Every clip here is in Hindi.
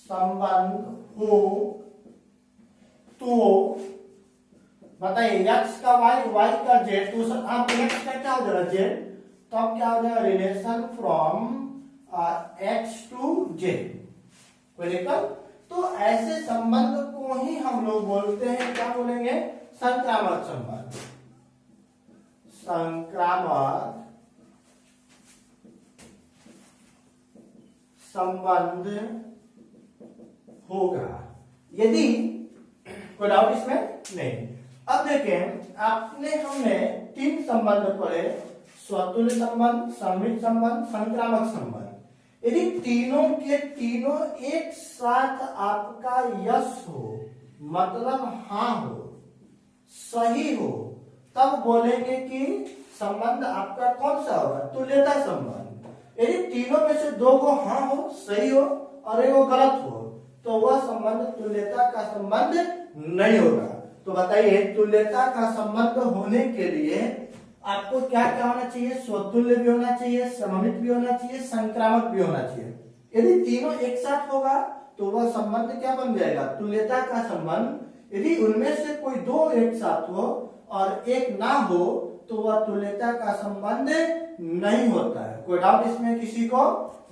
संबंध हो तो बताइए x का y का z, तो आप x का क्या हो जाएगा z, तब क्या हो जाएगा relation from x to z। तो ऐसे संबंध को ही हम लोग बोलते हैं, क्या बोलेंगे, संक्रामक संबंध। संक्रामक संबंध होगा यदि कोई डाउट इसमें नहीं। अब देखें, हमने 3 संबंध पढ़े, स्वतुल्य संबंध, सममित संबंध, संक्रामक संबंध। यदि तीनों के तीनों एक साथ आपका यस हो, मतलब हाँ हो, सही हो, तब बोलेंगे कि संबंध आपका कौन सा होगा, तुल्यता संबंध। यदि तीनों में से 2 को हाँ हो, सही हो, और एक गलत हो, तो वह संबंध तुल्यता का संबंध नहीं होगा। तो बताइए, तुल्यता का संबंध होने के लिए आपको क्या क्या होना चाहिए, स्वतुल्य भी होना चाहिए, सममित भी होना चाहिए, संक्रामक भी होना चाहिए। यदि तीनों एक साथ होगा तो वह संबंध क्या बन जाएगा, तुल्यता का संबंध। यदि उनमें से कोई 2 एक साथ हो और एक ना हो तो वह तुल्यता का संबंध नहीं होता है। कोई डाउट इसमें किसी को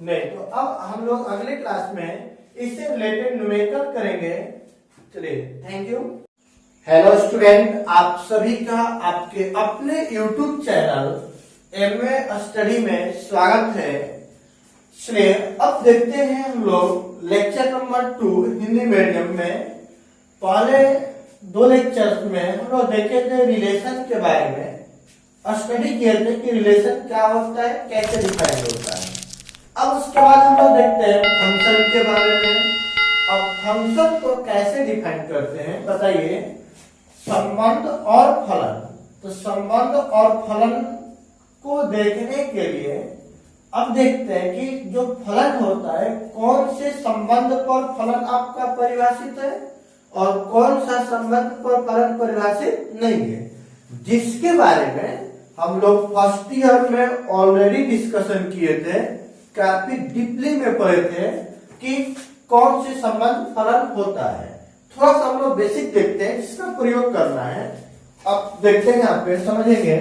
नहीं। तो अब हम लोग अगले क्लास में इससे रिलेटेड न्यूमेरिकल करेंगे। चलिए, थैंक यू। हेलो स्टूडेंट, आप सभी का आपके अपने YouTube चैनल MA स्टडी में स्वागत है। चलिए, अब देखते हैं हम लोग लेक्चर नंबर 2 हिंदी मीडियम में। पहले 2 लेक्चर्स में हम लोग देखे थे रिलेशन के बारे में, स्टडी किए थे कि रिलेशन क्या होता है, कैसे डिफाइन होता है। अब उसके बाद हम लोग देखते हैं फंक्शन के बारे में। अब फंक्शन को कैसे डिफाइन करते हैं, बताइए। संबंध और फलन, तो संबंध और फलन को देखने के लिए अब देखते हैं कि जो फलन होता है, कौन से संबंध पर फलन आपका परिभाषित है और कौन सा संबंध पर फलन परिभाषित नहीं है, जिसके बारे में हम लोग फर्स्ट ईयर में ऑलरेडी डिस्कशन किए थे, काफी डीपली में पढ़े थे कि कौन से संबंध फलन होता है। थोड़ा सा हम लोग बेसिक देखते हैं जिसका प्रयोग करना है। अब देखते हैं, यहाँ पे समझेंगे।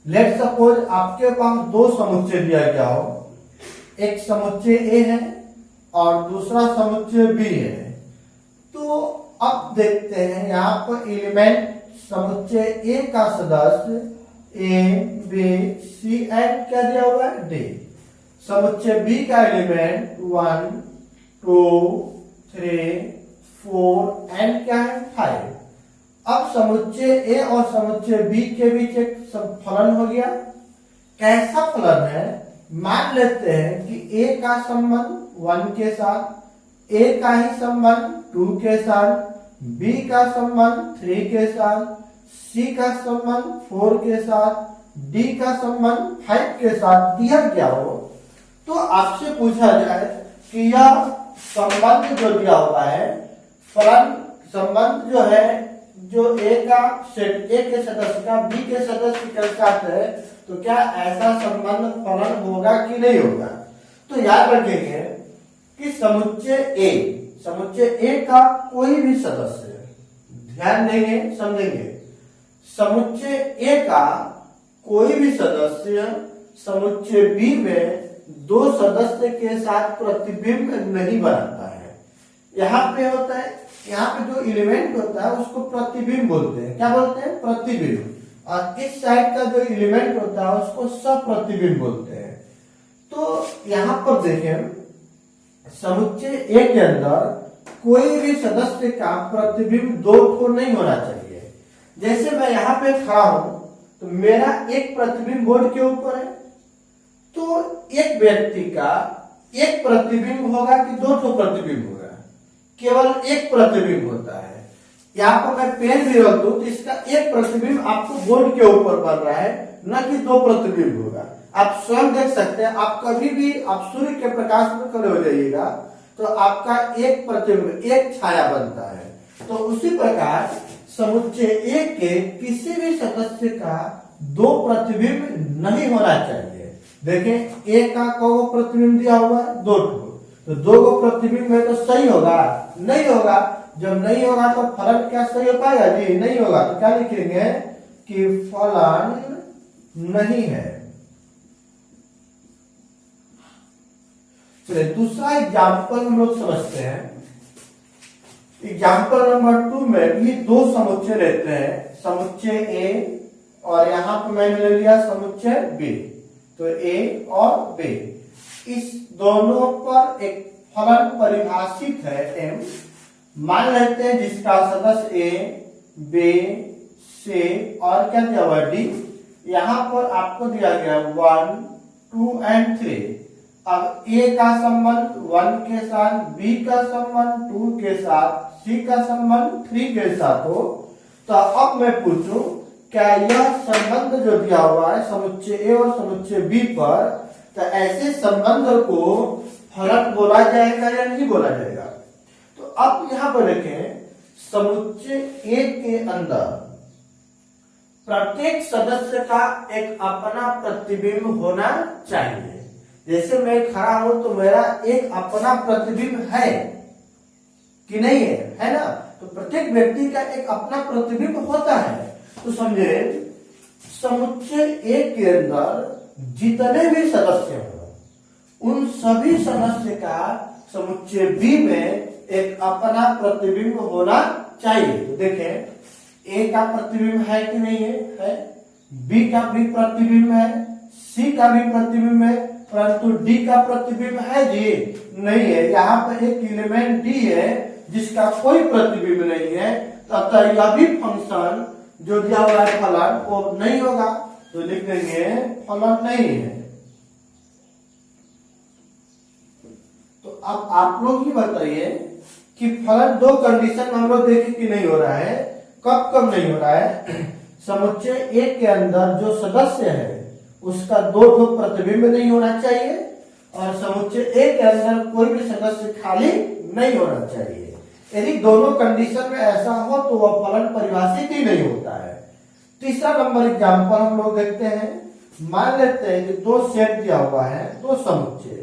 लेट सपोज आपके पास 2 समुच्चय दिया गया हो, एक समुच्चय ए है और दूसरा समुच्चय बी है। तो अब देखते हैं यहाँ पर एलिमेंट समुच्चय ए का सदस्य ए बी सी एंड क्या दिया हुआ है, डी। समुच्चय बी का एलिमेंट 1 2 3 4 एंड क्या है, 5। अब समुच्चय ए और समुच्चय बी के बीच एक फलन हो गया। कैसा फलन है, मान लेते हैं कि ए का संबंध 1 के साथ, ए का ही संबंध 2 के साथ, बी का संबंध 3 के साथ, सी का संबंध 4 के साथ, डी का संबंध 5 के साथ दिया गया हो। तो आपसे पूछा जाए कि यह संबंध जो दिया हुआ है, फलन संबंध जो है, जो ए का सेट, ए के सदस्य का बी के सदस्य के साथ है, तो क्या ऐसा संबंध फलन होगा कि नहीं होगा। तो याद रखेंगे कि समुच्चय ए का कोई भी सदस्य, ध्यान देंगे, समझेंगे, समुच्चय ए का कोई भी सदस्य समुच्चय बी में 2 सदस्य के साथ प्रतिबिंब नहीं बनाता है। यहाँ पे होता है, यहाँ पे जो एलिमेंट होता है उसको प्रतिबिंब बोलते हैं। क्या बोलते हैं, प्रतिबिंब। और इस साइड का जो एलिमेंट होता है उसको सप्रतिबिंब बोलते हैं। तो यहाँ पर देखें, समुच्चय ए के अंदर कोई भी सदस्य का प्रतिबिंब 2 ठो नहीं होना चाहिए। जैसे मैं यहाँ पे खड़ा हूं तो मेरा एक प्रतिबिंब बोर्ड के ऊपर है, तो एक व्यक्ति का एक प्रतिबिंब होगा कि 2 ठो प्रतिबिंब होगा, केवल एक प्रतिबिंब होता है। यहाँ पर मैं पेन भी रख दूं तो इसका एक प्रतिबिंब आपको बोर्ड के ऊपर बन रहा है, न कि 2 प्रतिबिंब होगा। आप स्वयं देख सकते हैं, आप कभी भी आप सूर्य के प्रकाश में खड़े हो जाइएगा तो आपका एक प्रतिबिंब, एक छाया बनता है। तो उसी प्रकार समुच्चय ए के किसी भी सदस्य का 2 प्रतिबिंब नहीं होना चाहिए। देखें, ए का को प्रतिबिंब दिया हुआ है 2 ठो, तो दो को प्रतिबिंब है तो सही होगा? नहीं होगा। जब नहीं होगा तो फलन क्या सही हो पाएगा जी? नहीं होगा। तो क्या लिखेंगे कि फलन नहीं है। चलिए दूसरा एग्जाम्पल हम लोग समझते हैं। एग्जाम्पल नंबर 2 में भी दो समुच्चय रहते हैं, समुच्चय ए और यहां पर मैंने ले लिया समुच्चय बी। तो ए और बी, इस दोनों पर एक फलन परिभाषित है एम। मान लेते हैं जिसका सदस्य ए, बी, सी और क्या दिया हुआ डी। यहां पर आपको दिया गया 1, 2 एंड 3। अब ए का संबंध 1 के साथ, बी का संबंध 2 के साथ, सी का संबंध 3 के साथ हो, तो अब मैं पूछूं क्या यह संबंध जो दिया हुआ है समुच्चय ए और समुच्चय बी पर, तो ऐसे संबंध को फलन बोला जाएगा या नहीं बोला जाएगा? तो अब यहां पर देखें, समुच्चय ए के अंदर प्रत्येक सदस्य का एक अपना प्रतिबिंब होना चाहिए। जैसे मैं खड़ा हूं तो मेरा एक अपना प्रतिबिंब है कि नहीं है? है ना? तो प्रत्येक व्यक्ति का एक अपना प्रतिबिंब होता है। तो समझे समुच्चय ए के अंदर जितने भी सदस्य हो उन सभी सदस्य का समुच्चय बी में एक अपना प्रतिबिंब होना चाहिए। तो देखें ए का प्रतिबिंब है कि नहीं है? है। बी का भी प्रतिबिंब है, सी का भी प्रतिबिंब है, परंतु डी का प्रतिबिंब है जी? नहीं है। यहाँ पर एक एलिमेंट डी है जिसका कोई प्रतिबिंब नहीं है, अतः यह भी फंक्शन जो दिया हुआ है फलन वो नहीं होगा। तो लिख देंगे फलन नहीं है। तो अब आप लोग ही बताइए कि फलन दो कंडीशन हम लोग देखें कि नहीं हो रहा है। कब कब नहीं हो रहा है? समुच्चय ए के अंदर जो सदस्य है उसका दो प्रतिबिंब नहीं होना चाहिए और समुच्चय ए के अंदर कोई भी सदस्य खाली नहीं होना चाहिए। यदि दोनों कंडीशन में ऐसा हो तो वह फलन परिभाषित ही नहीं होता है। तीसरा नंबर एग्जाम्पल हम लोग देखते हैं। मान लेते हैं कि दो सेट दिया हुआ है, दो समुच्चय।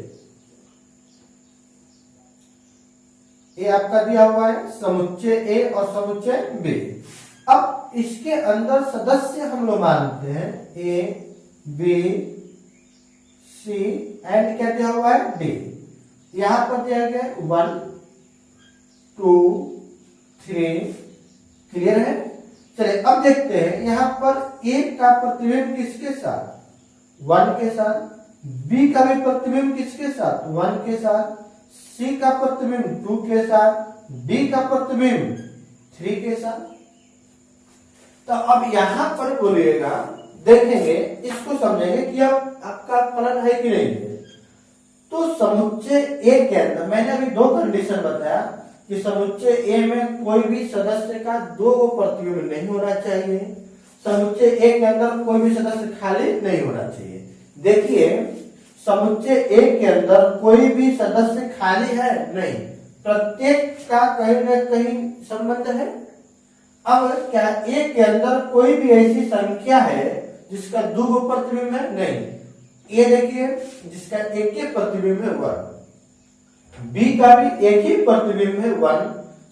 ये आपका दिया हुआ है समुच्चय ए और समुच्चय बी। अब इसके अंदर सदस्य हम लोग मानते हैं ए, बी, सी एंड क्या दिया हुआ है डी। यहां पर दिया गया 1, 2, 3। क्लियर है? चलिए अब देखते हैं यहां पर ए का प्रतिबिंब किसके साथ? 1 के साथ। बी का भी प्रतिबिंब किसके साथ? 1 के साथ। सी का प्रतिबिंब 2 के साथ, डी का प्रतिबिंब 3 के साथ। तो अब यहां पर बोलिएगा, देखेंगे, इसको समझेंगे कि अब आपका फलन है कि नहीं है। तो समुच्चय ए के अंदर मैंने अभी दो कंडीशन बताया कि समुच्चय ए में कोई भी सदस्य का दो प्रतिबिंब नहीं होना चाहिए, समुच्चय ए के अंदर कोई भी सदस्य खाली नहीं होना चाहिए। देखिए समुच्चय ए के अंदर कोई भी सदस्य खाली है नहीं, प्रत्येक का कहीं न कहीं संबंध है। अब क्या ए के अंदर कोई भी ऐसी संख्या है जिसका दो प्रतिबिंब है? नहीं। ये देखिए जिसका एक ही प्रतिबिंब है 1, बी का भी एक ही प्रतिबिंब है 1,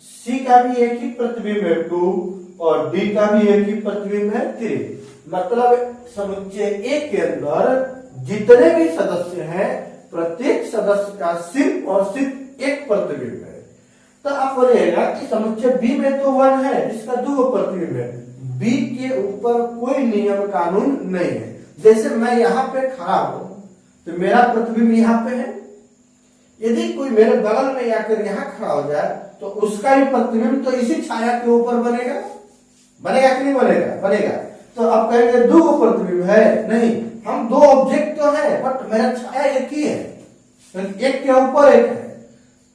सी का भी एक ही प्रतिबिंब है 2 और डी का भी एक ही प्रतिबिंब है 3। मतलब समुच्चय ए के अंदर जितने भी सदस्य हैं प्रत्येक सदस्य का सिर्फ और सिर्फ एक प्रतिबिंब है। तो आप बोलिएगा कि समुच्चय बी में तो 1 है जिसका दो प्रतिबिंब है, बी के ऊपर कोई नियम कानून नहीं है। जैसे मैं यहाँ पे खड़ा हूं तो मेरा प्रतिबिंब यहाँ पे है, यदि कोई मेरे बगल में आकर यहाँ खड़ा हो जाए तो उसका भी प्रतिबिंब तो इसी छाया के ऊपर बनेगा। बनेगा कि नहीं बनेगा? बनेगा। तो अब कहेंगे दो प्रतिबिंब है, नहीं, हम दो ऑब्जेक्ट तो है बट मेरा छाया एक ही है, एक के ऊपर एक है।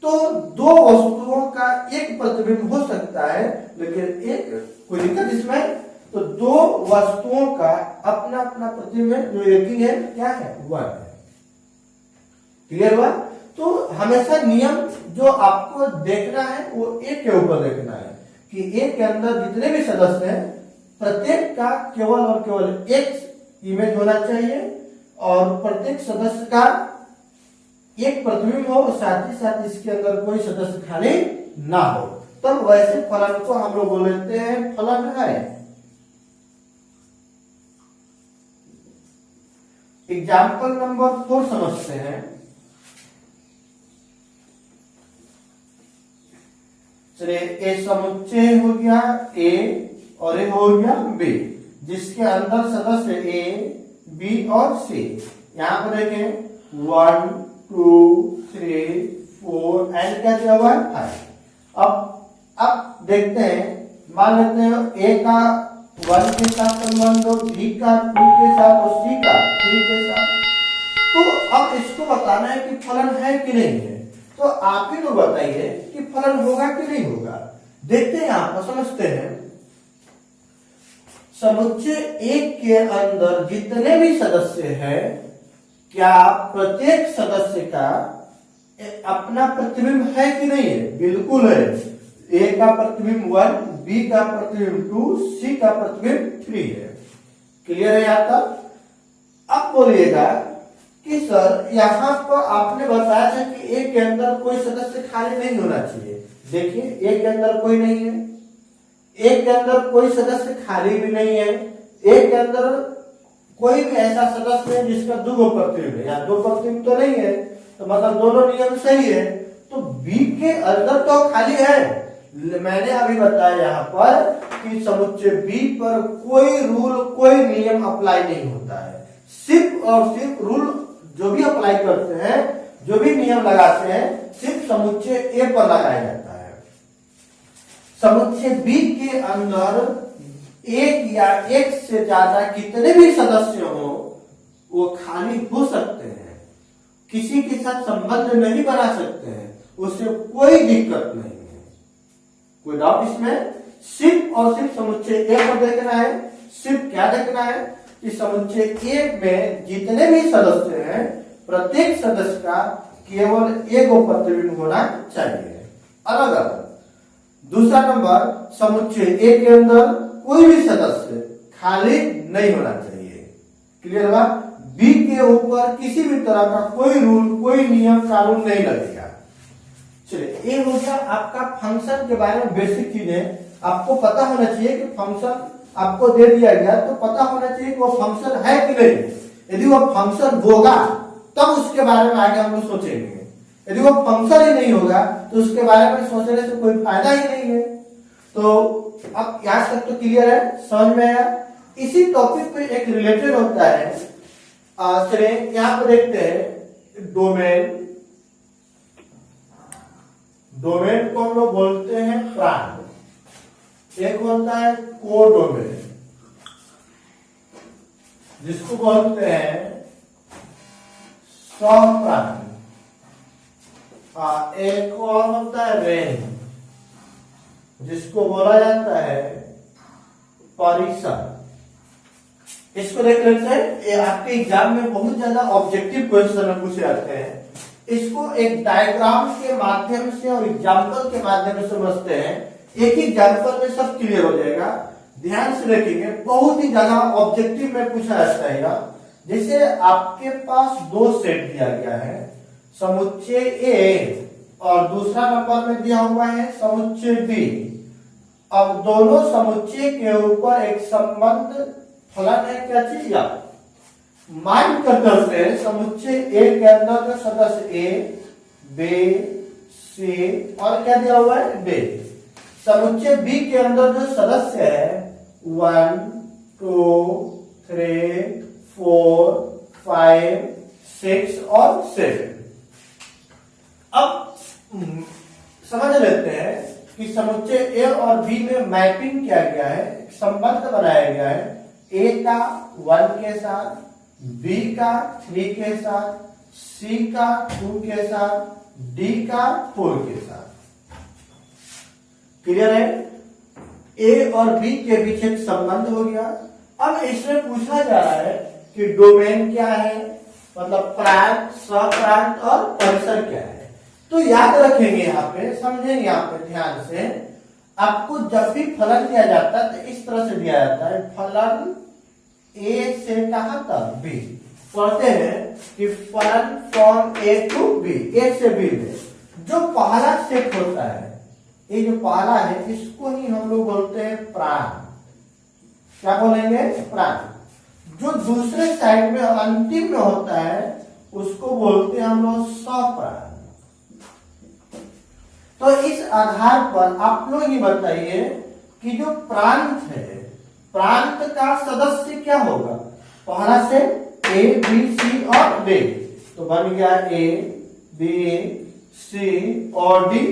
तो दो वस्तुओं का एक प्रतिबिंब हो सकता है लेकिन एक कोई दिक्कत इसमें? तो दो वस्तुओं का अपना अपना प्रतिबिंब जो एक ही है, क्या है? 1 है। क्लियर हुआ? तो हमेशा नियम जो आपको देखना है वो एक के ऊपर देखना है कि एक के अंदर जितने भी सदस्य हैं प्रत्येक का केवल और केवल एक इमेज होना चाहिए और प्रत्येक सदस्य का एक प्रतिबिंब हो, साथ ही साथ इसके अंदर कोई सदस्य खाली ना हो, तब वैसे फलन को हम लोग बोलते हैं फलन है। एग्जाम्पल नंबर 4 समझते हैं। चलिए, ए समुच्चय हो गया ए और ए हो गया बी, जिसके अंदर सदस्य ए बी और सी। यहां पर देखें 1 2 3 4 एंड क्या दिया हुआ है 5। अब देखते हैं, मान लेते हैं ए का 1 के साथ संबंध हो, बी का 2 के साथ और सी का 3 के साथ। तो अब इसको बताना है कि फलन है कि नहीं है। तो आप ही लोग बताइए कि फलन होगा कि नहीं होगा। देखते हैं, यहां पर समझते हैं। समुच्चय एक के अंदर जितने भी सदस्य हैं, क्या प्रत्येक सदस्य का अपना प्रतिबिंब है कि नहीं है? बिल्कुल है। ए का प्रतिबिंब 1, बी का प्रतिबिंब 2, सी का प्रतिबिंब 3 है। क्लियर है यहां तक? अब बोलिएगा कि सर यहां पर आपने बताया था कि ए के अंदर कोई सदस्य खाली नहीं होना चाहिए। देखिए, ए के अंदर कोई नहीं है, ए के अंदर कोई सदस्य खाली भी नहीं है, ए के अंदर कोई भी ऐसा सदस्य है जिसका 2 प्रतिबिंब है, या 2 प्रतिबिंब तो नहीं है, तो मतलब दोनों नियम सही है। तो बी के अंदर तो खाली है। मैंने अभी बताया यहाँ पर कि समुच्चय बी पर कोई रूल, कोई नियम अप्लाई नहीं होता है। सिर्फ और सिर्फ रूल जो भी अप्लाई करते हैं, जो भी नियम लगाते हैं, सिर्फ समुच्चय ए पर लगाया जाता है। समुच्चय बी के अंदर एक या एक से ज्यादा कितने भी सदस्य हो, वो खाली हो सकते हैं, किसी के साथ संबंध नहीं बना सकते हैं, उससे कोई दिक्कत नहीं है। कोई डाउट इसमें? सिर्फ और सिर्फ समुच्चय ए पर देखना है। सिर्फ क्या देखना है कि समुच्चय ए में जितने भी सदस्य हैं, प्रत्येक सदस्य का केवल एक प्रतिबिंब होना चाहिए, अलग अलग। दूसरा नंबर, समुच्चय ए के अंदर कोई भी सदस्य खाली नहीं होना चाहिए। क्लियर हुआ? बी के ऊपर किसी भी तरह का कोई रूल, कोई नियम कानून नहीं लगेगा। चलिए, ये हो गया आपका फंक्शन के बारे में बेसिक चीजें। आपको पता होना चाहिए कि फंक्शन आपको दे दिया गया, तो पता होना चाहिए कि वो फंक्शन है कि नहीं। यदि वो फंक्शन होगा तब उसके बारे में आगे हम लोग सोचेंगे। यदि वो फंक्शन ही नहीं होगा तो उसके बारे में सोचने से कोई फायदा ही नहीं है। तो अब यहाँ तक तो क्लियर है, समझ में आया? इसी टॉपिक पे एक रिलेटेड होता है। चलिए यहाँ पर देखते हैं डोमेन। डोमेन को हम लोग बोलते हैं प्रांत। एक होता है कोडोमेन, जिसको बोलते हैं स्वप्रांत। एक और होता है रेंज, जिसको बोला जाता है परिसर। इसको देख लेते हैं, ये आपके एग्जाम में बहुत ज्यादा ऑब्जेक्टिव क्वेश्चन पूछे जाते हैं। इसको एक डायग्राम के माध्यम से और एग्जाम्पल के माध्यम से समझते हैं। एक ही एग्जाम्पल में सब क्लियर हो जाएगा। ध्यान से देखेंगे, बहुत ही ज्यादा ऑब्जेक्टिव में पूछा जाता है। जैसे आपके पास 2 सेट दिया गया है, समुच्चय ए और दूसरा नंबर में दिया हुआ है समुच्चय बी। अब दोनों समुच्चय के ऊपर एक संबंध फलन है, क्या चीज? मान कर चलते हैं समुच्चय ए के अंदर जो सदस्य ए, बी, सी और क्या दिया हुआ है बी। समुच्चय बी के अंदर जो सदस्य है 1 2 3 4 5 6 और 7। अब समझ लेते हैं कि समुच्चय ए और बी में मैपिंग किया गया है, संबंध बनाया गया है। ए का 1 के साथ, बी का 3 के साथ, सी का 2 के साथ, डी का 4 के साथ। क्लियर है? ए और बी के बीच एक संबंध हो गया। अब इसमें पूछा जा रहा है कि डोमेन क्या है, मतलब प्रांत, स्वप्रांत और परिसर क्या है। तो याद रखेंगे, यहाँ पे समझेंगे, यहाँ पे ध्यान से। आपको जब भी फलन दिया जाता है तो इस तरह से दिया जाता है, फलन ए से कहां तक बी। पढ़ते हैं कि फलन फ्रॉम ए टू बी, ए से बी में जो पहला सेट होता है, ये जो पहला है इसको ही हम लोग बोलते हैं प्राण। क्या बोलेंगे? प्राण। जो दूसरे साइड में अंतिम में होता है उसको बोलते हैं हम लोग सप्राण। तो इस आधार पर आप लोग ये बताइए कि जो प्रांत है, प्रांत का सदस्य क्या होगा? पहला से ए बी सी और डी, तो बन गया ए बी सी और डी।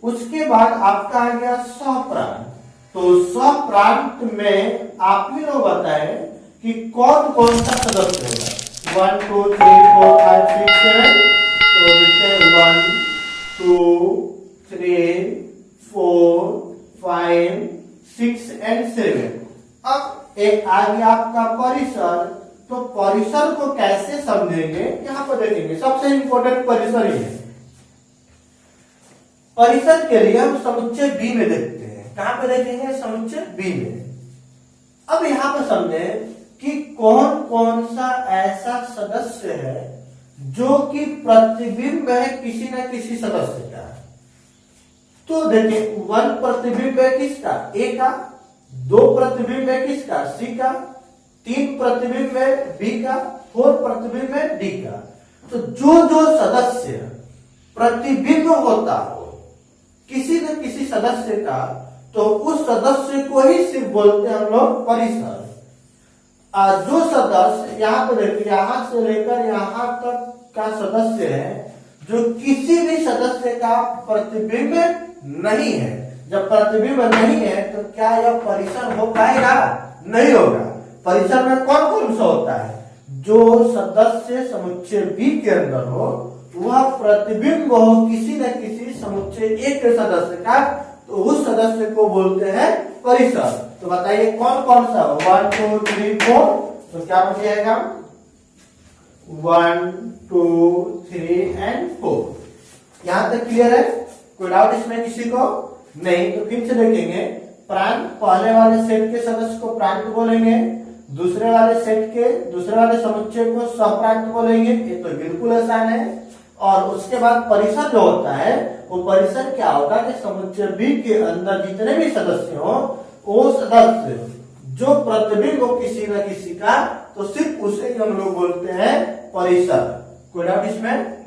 उसके बाद आपका आ गया सप्रांत। तो सप्रांत में आप ही लोग बताएं कि कौन कौन सा सदस्य होगा? 1 2 3 4 5 6 7, तो लिखते हैं 1 2 3 4 5 6 एंड 7। अब एक आ गया आपका परिसर। तो परिसर को कैसे समझेंगे यहां पर देखेंगे। सबसे इंपॉर्टेंट परिसर ही है। परिसर के लिए हम समुच्चय बी में देखते हैं। कहां पे देखेंगे? समुच्चय बी में। अब यहां पर समझें कि कौन कौन सा ऐसा सदस्य है जो कि प्रतिबिंब है किसी न किसी सदस्य का। तो देखिए 1 प्रतिबिंब है किसका? ए का। 2 प्रतिबिंब है किसका? सी का। 3 प्रतिबिंब है बी का। 4 प्रतिबिंब है डी का। तो जो सदस्य प्रतिबिंब होता हो किसी न किसी सदस्य का, तो उस सदस्य को ही सिर्फ बोलते हैं हम लोग परिसर। जो सदस्य यहाँ पर देखिए, यहां से लेकर यहां तक का सदस्य है जो किसी भी सदस्य का प्रतिबिंब नहीं है। जब प्रतिबिंब नहीं है तो क्या यह परिसर हो पाएगा? नहीं होगा। परिसर में कौन कौन सा होता है? जो सदस्य समुच्चय बी के अंदर हो वह प्रतिबिंब हो किसी न किसी समुच्चय ए के सदस्य का, तो उस सदस्य को बोलते हैं परिसर। तो बताइए कौन कौन सा? 1 2 3 4, तो क्या बन जाएगा? 1 2 3 एंड 4। यहां तक क्लियर है? कोई डाउट इसमें किसी को? नहीं। तो फिर से देखेंगे। प्रांत, पहले वाले सेट के सदस्य को प्रांत बोलेंगे, दूसरे वाले सेट के दूसरे वाले समुच्चय को सप्रांत बोलेंगे। ये तो बिल्कुल आसान है। और उसके बाद परिसर जो होता है वो परिसर क्या होगा कि समुच्चय बी के अंदर जितने भी सदस्य हो वो सदस्य जो प्रतिबिंब हो किसी न किसी का, तो सिर्फ उसे ही हम लोग बोलते हैं परिसर। कोई डाउट इसमें?